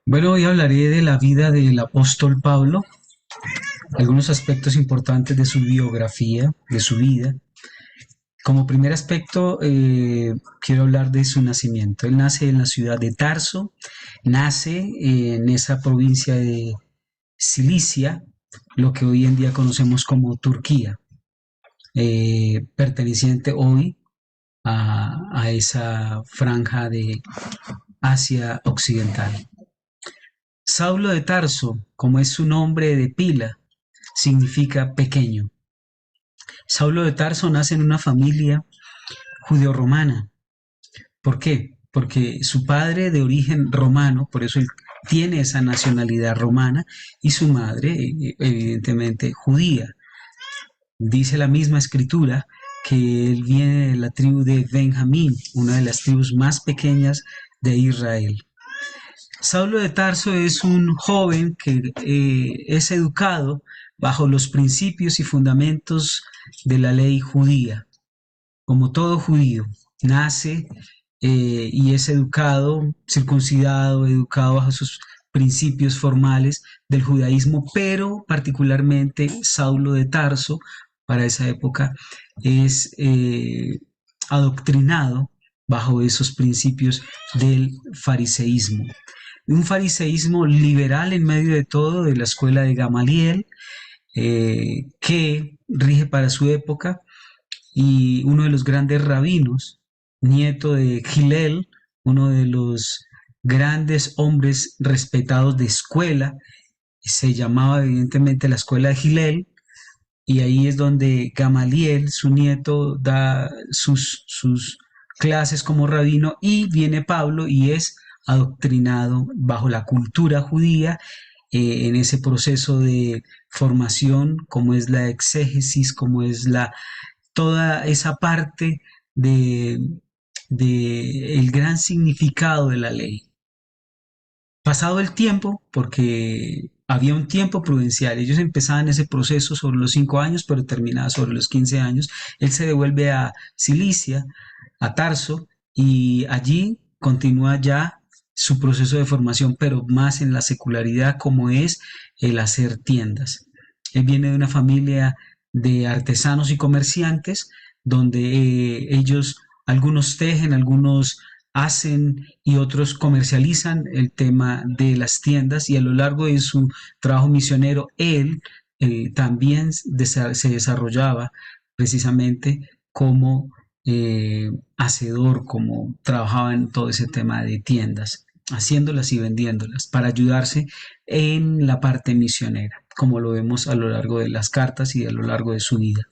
Bueno, hoy hablaré de la vida del apóstol Pablo, algunos aspectos importantes de su biografía, de su vida. Como primer aspecto, quiero hablar de su nacimiento. Él nace en la ciudad de Tarso, nace en esa provincia de Cilicia, lo que hoy en día conocemos como Turquía, perteneciente hoy a esa franja de Asia Occidental. Saulo de Tarso, como es su nombre de pila, significa pequeño. Saulo de Tarso nace en una familia judeo-romana. ¿Por qué? Porque su padre de origen romano, por eso él tiene esa nacionalidad romana, y su madre, evidentemente, judía. Dice la misma escritura que él viene de la tribu de Benjamín, una de las tribus más pequeñas de Israel. Saulo de Tarso es un joven que es educado bajo los principios y fundamentos de la ley judía. Como todo judío, nace y es educado, circuncidado, educado bajo sus principios formales del judaísmo, pero particularmente Saulo de Tarso, para esa época, es adoctrinado bajo esos principios del fariseísmo. Un fariseísmo liberal en medio de todo, de la escuela de Gamaliel, que rige para su época, y uno de los grandes rabinos, nieto de Gilel, uno de los grandes hombres respetados de escuela, se llamaba evidentemente la escuela de Gilel, y ahí es donde Gamaliel, su nieto, da sus clases como rabino, y viene Pablo y es adoctrinado bajo la cultura judía en ese proceso de formación, como es la exégesis, como es toda esa parte de, de el gran significado de la ley. Pasado el tiempo, porque había un tiempo prudencial, ellos empezaban ese proceso sobre los 5 años, pero terminaba sobre los 15 años, él se devuelve a Cilicia, a Tarso, y allí continúa ya su proceso de formación, pero más en la secularidad, como es el hacer tiendas. Él viene de una familia de artesanos y comerciantes, donde ellos, algunos tejen, algunos hacen y otros comercializan el tema de las tiendas, y a lo largo de su trabajo misionero, él también se desarrollaba precisamente como hacedor, como trabajaba en todo ese tema de tiendas, haciéndolas y vendiéndolas para ayudarse en la parte misionera, como lo vemos a lo largo de las cartas y a lo largo de su vida.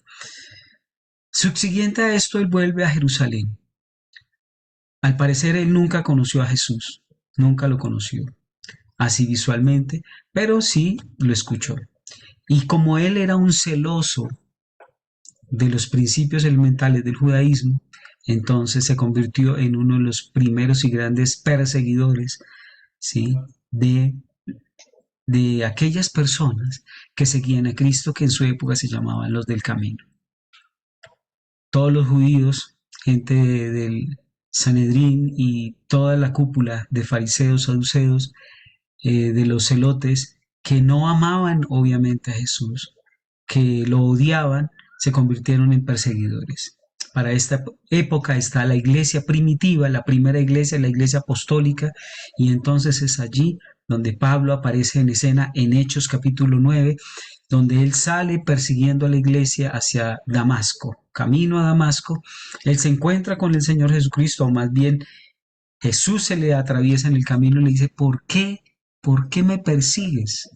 Subsiguiente a esto, él vuelve a Jerusalén. Al parecer, él nunca conoció a Jesús, nunca lo conoció, así visualmente, pero sí lo escuchó. Y como él era un celoso de los principios elementales del judaísmo, entonces se convirtió en uno de los primeros y grandes perseguidores, ¿sí?, de aquellas personas que seguían a Cristo, que en su época se llamaban los del camino. Todos los judíos, gente del Sanedrín y toda la cúpula de fariseos, saduceos, de los celotes, que no amaban obviamente a Jesús, que lo odiaban, se convirtieron en perseguidores. Para esta época está la iglesia primitiva, la primera iglesia, la iglesia apostólica, y entonces es allí donde Pablo aparece en escena en Hechos capítulo 9, donde él sale persiguiendo a la iglesia hacia Damasco. Camino a Damasco, él se encuentra con el Señor Jesucristo, o más bien Jesús se le atraviesa en el camino y le dice: ¿por qué? ¿Por qué me persigues?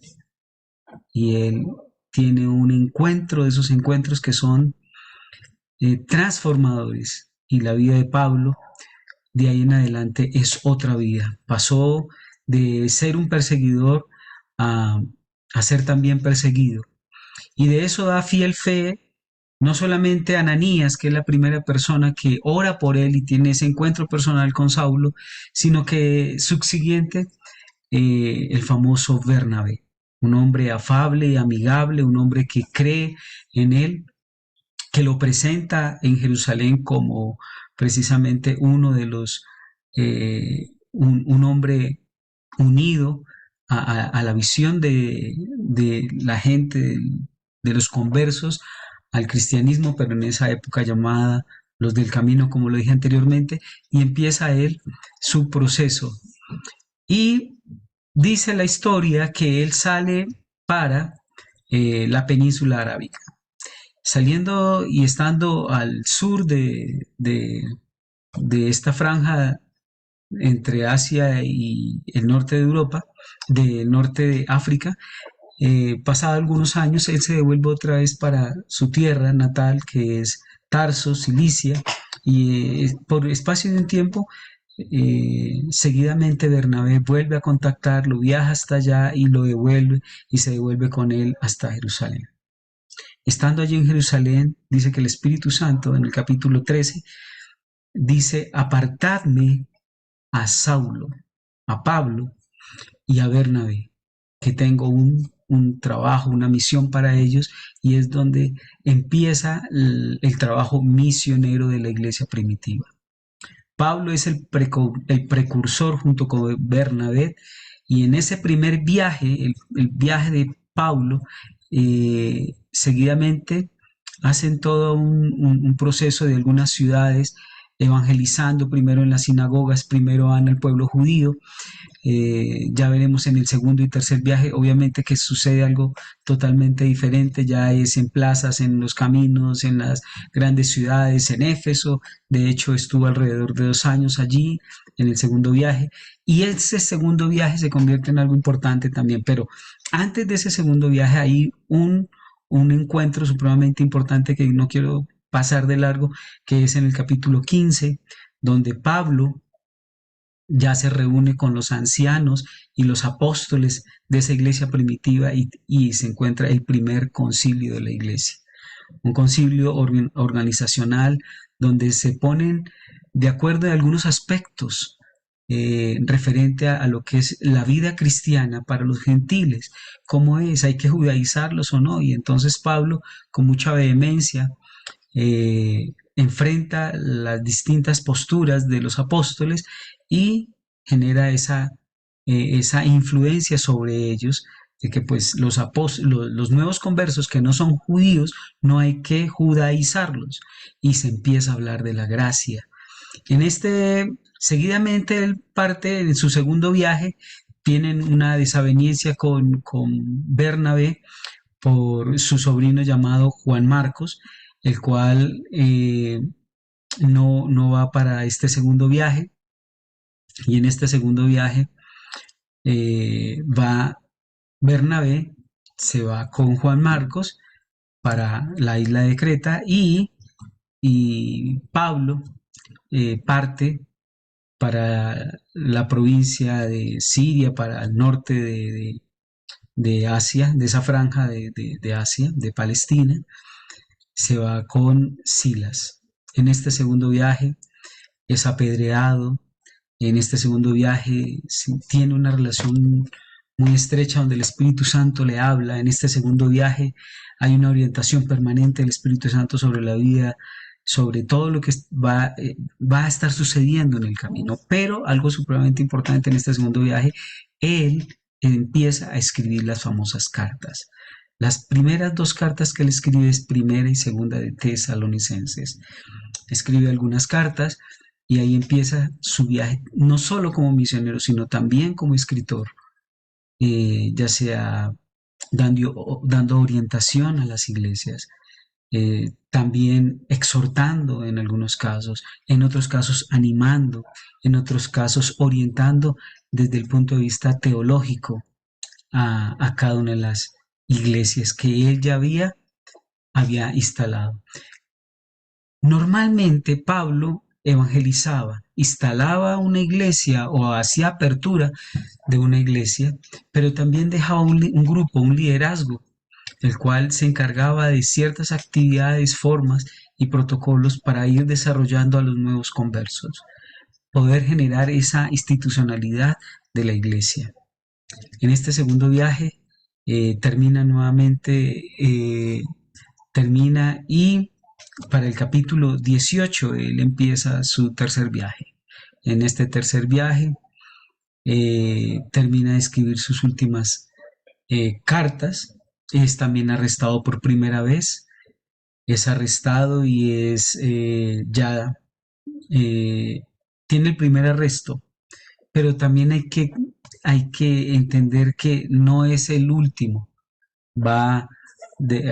Y él tiene un encuentro, de esos encuentros que son transformadores. Y la vida de Pablo, de ahí en adelante, es otra vida. Pasó de ser un perseguidor a, a ser también perseguido. Y de eso da fiel fe no solamente Ananías, que es la primera persona que ora por él y tiene ese encuentro personal con Saulo, sino que subsiguiente, el famoso Bernabé, un hombre afable y amigable, un hombre que cree en él, que lo presenta en Jerusalén como precisamente uno de los, un hombre unido a la visión de la gente, de los conversos al cristianismo, pero en esa época llamada los del camino, como lo dije anteriormente, y empieza él su proceso. Y dice la historia que él sale para la península arábica. Saliendo y estando al sur de esta franja entre Asia y el norte de Europa, del norte de África, pasado algunos años, él se devuelve otra vez para su tierra natal, que es Tarso, Cilicia, y por espacio de un tiempo, seguidamente Bernabé vuelve a contactarlo, viaja hasta allá y lo devuelve y se devuelve con él hasta Jerusalén. Estando allí en Jerusalén, dice que el Espíritu Santo, en el capítulo 13, dice, apartadme a Saulo, a Pablo y a Bernabé, que tengo un trabajo, una misión para ellos, y es donde empieza el trabajo misionero de la iglesia primitiva. Pablo es el precursor junto con Bernabé, y en ese primer viaje, el viaje de Pablo, seguidamente hacen todo un proceso de algunas ciudades, evangelizando primero en las sinagogas, primero van al pueblo judío, ya veremos en el segundo y tercer viaje, obviamente que sucede algo totalmente diferente, ya es en plazas, en los caminos, en las grandes ciudades, en Éfeso, de hecho estuvo alrededor de 2 años allí en el segundo viaje, y ese segundo viaje se convierte en algo importante también, pero antes de ese segundo viaje hay un encuentro supremamente importante que no quiero pasar de largo, que es en el capítulo 15, donde Pablo ya se reúne con los ancianos y los apóstoles de esa iglesia primitiva y se encuentra el primer concilio de la iglesia, un concilio organizacional donde se ponen de acuerdo en algunos aspectos referente a lo que es la vida cristiana para los gentiles, cómo es, hay que judaizarlos o no, y entonces Pablo con mucha vehemencia enfrenta las distintas posturas de los apóstoles y genera esa influencia sobre ellos de que pues los nuevos conversos que no son judíos no hay que judaizarlos, y se empieza a hablar de la gracia. Seguidamente él parte en su segundo viaje, tienen una desaveniencia con Bernabé por su sobrino llamado Juan Marcos, el cual no va para este segundo viaje, y en este segundo viaje va Bernabé, se va con Juan Marcos para la isla de Creta, y Pablo parte para la provincia de Siria, para el norte de Asia, de esa franja de Asia, de Palestina, se va con Silas. En este segundo viaje es apedreado, en este segundo viaje tiene una relación muy estrecha donde el Espíritu Santo le habla. En este segundo viaje hay una orientación permanente del Espíritu Santo sobre la vida, sobre todo lo que va a estar sucediendo en el camino. Pero algo supremamente importante en este segundo viaje, él empieza a escribir las famosas cartas. Las primeras dos cartas que él escribe es primera y segunda de Tesalonicenses. Escribe algunas cartas y ahí empieza su viaje, no solo como misionero, sino también como escritor, ya sea dando orientación a las iglesias, también exhortando en algunos casos, en otros casos animando, en otros casos orientando desde el punto de vista teológico a cada una de las iglesias que él ya había instalado. Normalmente Pablo evangelizaba, instalaba una iglesia o hacía apertura de una iglesia, pero también dejaba un grupo, un liderazgo, el cual se encargaba de ciertas actividades, formas y protocolos para ir desarrollando a los nuevos conversos, poder generar esa institucionalidad de la iglesia. En este segundo viaje termina nuevamente, termina y para el capítulo 18 él empieza su tercer viaje. En este tercer viaje termina de escribir sus últimas cartas. Es también arrestado por primera vez, es arrestado y es ya eh, tiene el primer arresto, pero también hay que entender que no es el último, va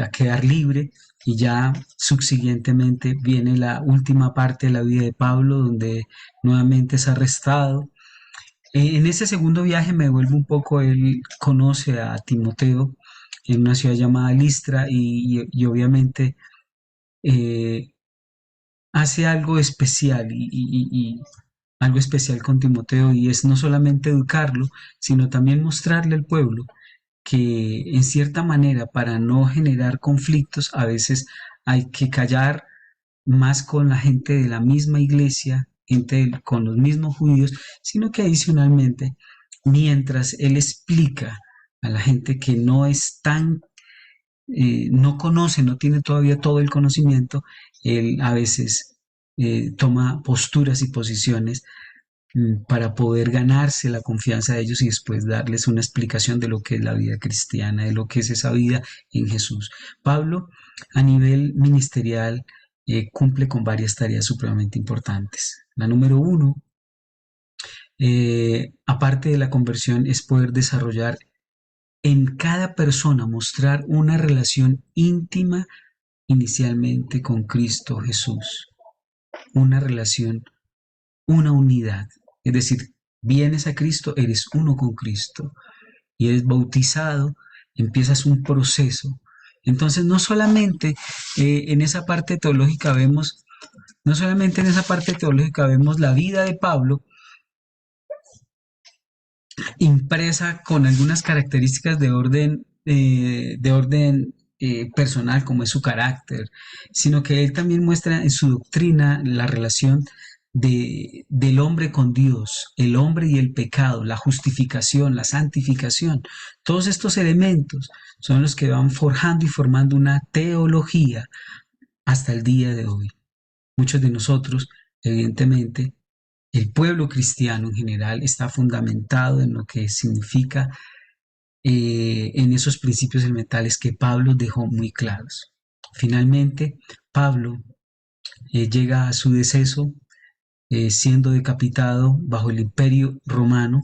a quedar libre y ya subsiguientemente viene la última parte de la vida de Pablo, donde nuevamente es arrestado. En ese segundo viaje me vuelve un poco, él conoce a Timoteo en una ciudad llamada Listra y obviamente eh, hace algo especial y algo especial con Timoteo y es no solamente educarlo, sino también mostrarle al pueblo que en cierta manera para no generar conflictos a veces hay que callar más con la gente de la misma iglesia, con los mismos judíos, sino que adicionalmente, mientras él explica a la gente que no es tan, no conoce, no tiene todavía todo el conocimiento, él a veces toma posturas y posiciones para poder ganarse la confianza de ellos y después darles una explicación de lo que es la vida cristiana, de lo que es esa vida en Jesús. Pablo, a nivel ministerial, cumple con varias tareas supremamente importantes. La número uno, aparte de la conversión, es poder desarrollar en cada persona, mostrar una relación íntima inicialmente con Cristo Jesús, una relación, una unidad. Es decir, vienes a Cristo, eres uno con Cristo y eres bautizado, empiezas un proceso. Entonces, no solamente en esa parte teológica vemos, no solamente en esa parte teológica vemos la vida de Pablo impresa con algunas características de orden personal, como es su carácter, sino que él también muestra en su doctrina la relación del hombre con Dios, el hombre y el pecado, la justificación, la santificación. Todos estos elementos son los que van forjando y formando una teología hasta el día de hoy. Muchos de nosotros, evidentemente, el pueblo cristiano en general está fundamentado en lo que significa en esos principios elementales que Pablo dejó muy claros. Finalmente, Pablo llega a su deceso siendo decapitado bajo el imperio romano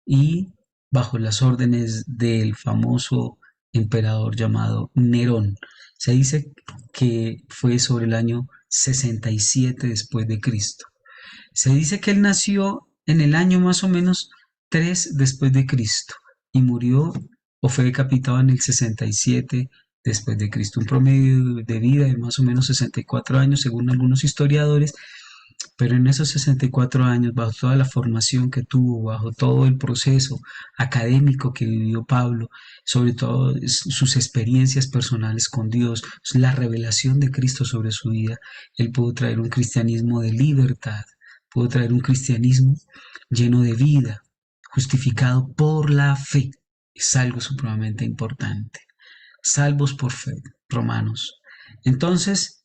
y bajo las órdenes del famoso emperador llamado Nerón. Se dice que fue sobre el año 67 después de Cristo. Se dice que él nació en el año más o menos 3 después de Cristo y murió o fue decapitado en el 67 después de Cristo, un promedio de vida de más o menos 64 años según algunos historiadores, pero en esos 64 años, bajo toda la formación que tuvo, bajo todo el proceso académico que vivió Pablo, sobre todo sus experiencias personales con Dios, la revelación de Cristo sobre su vida, él pudo traer un cristianismo de libertad, pudo traer un cristianismo lleno de vida, justificado por la fe. Es algo supremamente importante. Salvos por fe, Romanos. Entonces,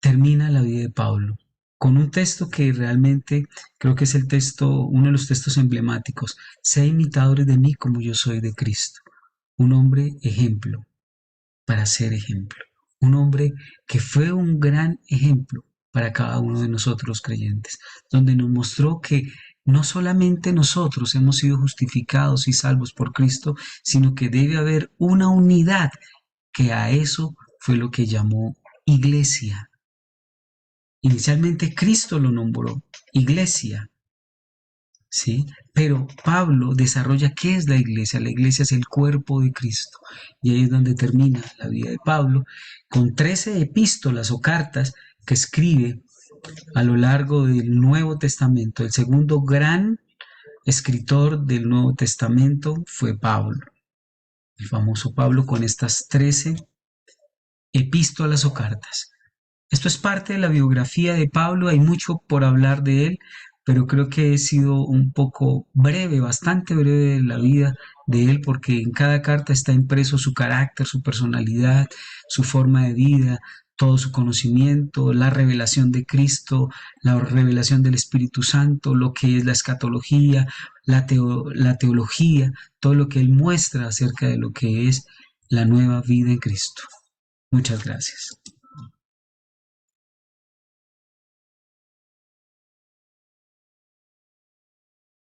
termina la vida de Pablo con un texto que realmente creo que es el texto, uno de los textos emblemáticos. Sé imitadores de mí como yo soy de Cristo. Un hombre ejemplo para ser ejemplo. Un hombre que fue un gran ejemplo para cada uno de nosotros los creyentes, donde nos mostró que no solamente nosotros hemos sido justificados y salvos por Cristo, sino que debe haber una unidad, que a eso fue lo que llamó iglesia. Inicialmente Cristo lo nombró iglesia, ¿sí? Pero Pablo desarrolla qué es la iglesia. La iglesia es el cuerpo de Cristo. Y ahí es donde termina la vida de Pablo, con 13 epístolas o cartas que escribe a lo largo del Nuevo Testamento. El segundo gran escritor del Nuevo Testamento fue Pablo, el famoso Pablo, con estas 13 epístolas o cartas. Esto es parte de la biografía de Pablo, hay mucho por hablar de él, pero creo que he sido un poco breve, bastante breve de la vida de él, porque en cada carta está impreso su carácter, su personalidad, su forma de vida, todo su conocimiento, la revelación de Cristo, la revelación del Espíritu Santo, lo que es la escatología, la teología, todo lo que Él muestra acerca de lo que es la nueva vida en Cristo. Muchas gracias.